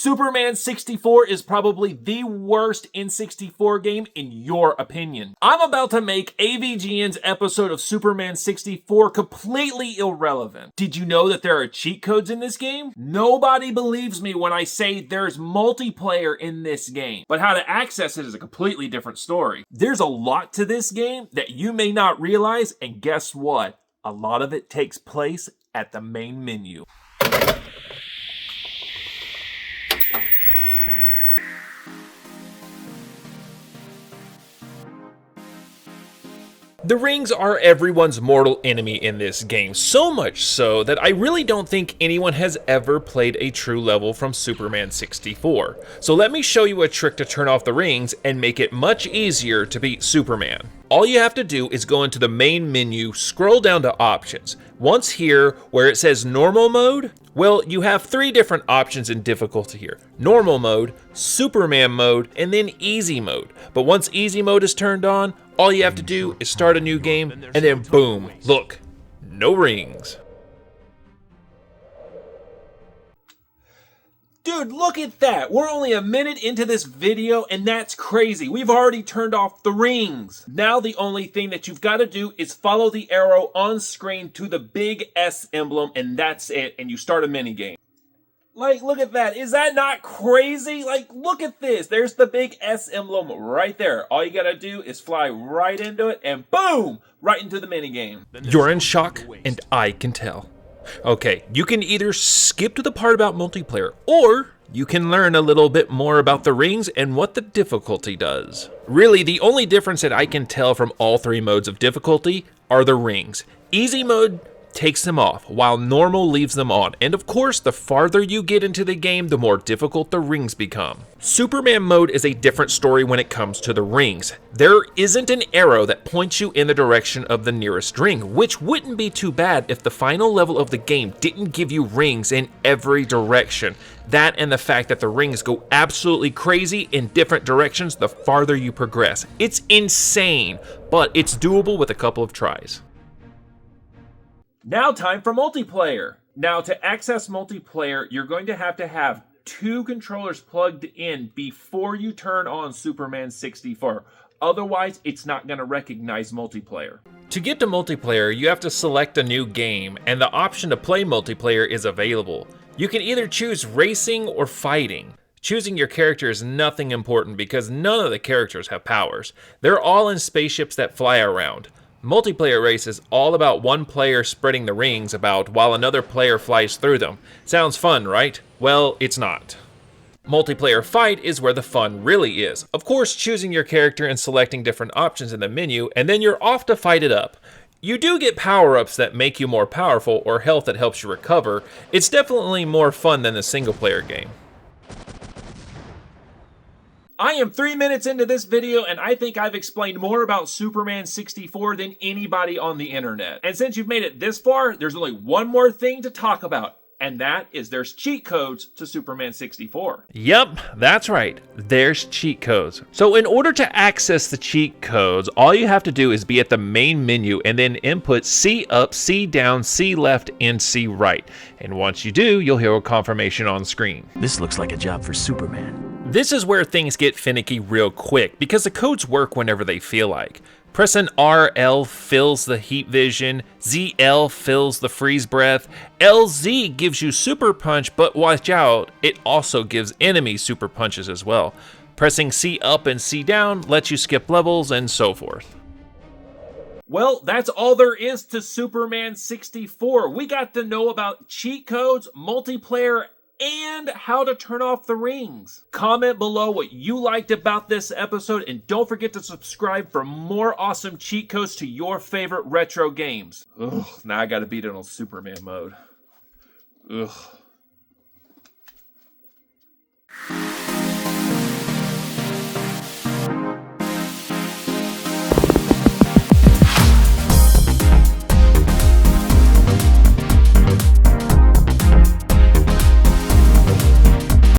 Superman 64 is probably the worst N64 game in your opinion. I'm about to make AVGN's episode of Superman 64 completely irrelevant. Did you know that there are cheat codes in this game? Nobody believes me when I say there's multiplayer in this game, but how to access it is a completely different story. There's a lot to this game that you may not realize, and guess what? A lot of it takes place at the main menu. The rings are everyone's mortal enemy in this game, so much so that I really don't think anyone has ever played a true level from Superman 64. So let me show you a trick to turn off the rings and make it much easier to beat Superman. All you have to do is go into the main menu, scroll down to options. Once here, where it says normal mode, well, you have 3 different options in difficulty here. Normal mode, Superman mode, and then easy mode. But once easy mode is turned on, all you have to do is start a new game, and then boom, look, no rings. Dude, look at that. We're only a minute into this video, and that's crazy. We've already turned off the rings. Now the only thing that you've got to do is follow the arrow on screen to the big S emblem, and that's it, and you start a minigame. Like, look at that. Is that not crazy? Like, look at this. There's the big S emblem right there. All you gotta do is fly right into it, and boom! Right into the minigame. You're in shock, and I can tell. Okay, you can either skip to the part about multiplayer, or you can learn a little bit more about the rings and what the difficulty does. Really, the only difference that I can tell from all 3 modes of difficulty are the rings. Easy mode takes them off, while normal leaves them on. And of course, the farther you get into the game, the more difficult the rings become. Superman mode is a different story when it comes to the rings. There isn't an arrow that points you in the direction of the nearest ring, which wouldn't be too bad if the final level of the game didn't give you rings in every direction. That and the fact that the rings go absolutely crazy in different directions the farther you progress. It's insane, but it's doable with a couple of tries. Now time for multiplayer. Now to access multiplayer, you're going to have 2 controllers plugged in before you turn on Superman 64. Otherwise, it's not going to recognize multiplayer. To get to multiplayer, you have to select a new game, and the option to play multiplayer is available. You can either choose racing or fighting. Choosing your character is nothing important because none of the characters have powers. They're all in spaceships that fly around. Multiplayer race is all about one player spreading the rings about while another player flies through them. Sounds fun, right? Well, it's not. Multiplayer fight is where the fun really is. Of course, choosing your character and selecting different options in the menu, and then you're off to fight it up. You do get power-ups that make you more powerful or health that helps you recover. It's definitely more fun than the single-player game. I am 3 minutes into this video, and I think I've explained more about Superman 64 than anybody on the internet. And since you've made it this far, there's only one more thing to talk about, and that is there's cheat codes to Superman 64. Yep, that's right. There's cheat codes. So in order to access the cheat codes, all you have to do is be at the main menu and then input C up, C down, C left, and C right. And once you do, you'll hear a confirmation on screen. This looks like a job for Superman. This is where things get finicky real quick because the codes work whenever they feel like. Pressing RL fills the heat vision, ZL fills the freeze breath, LZ gives you super punch, but watch out, it also gives enemies super punches as well. Pressing C up and C down lets you skip levels and so forth. Well, that's all there is to Superman 64. We got to know about cheat codes, multiplayer, and how to turn off the rings. Comment below what you liked about this episode, and don't forget to subscribe for more awesome cheat codes to your favorite retro games. Ugh, now I gotta beat it on Superman mode. Ugh.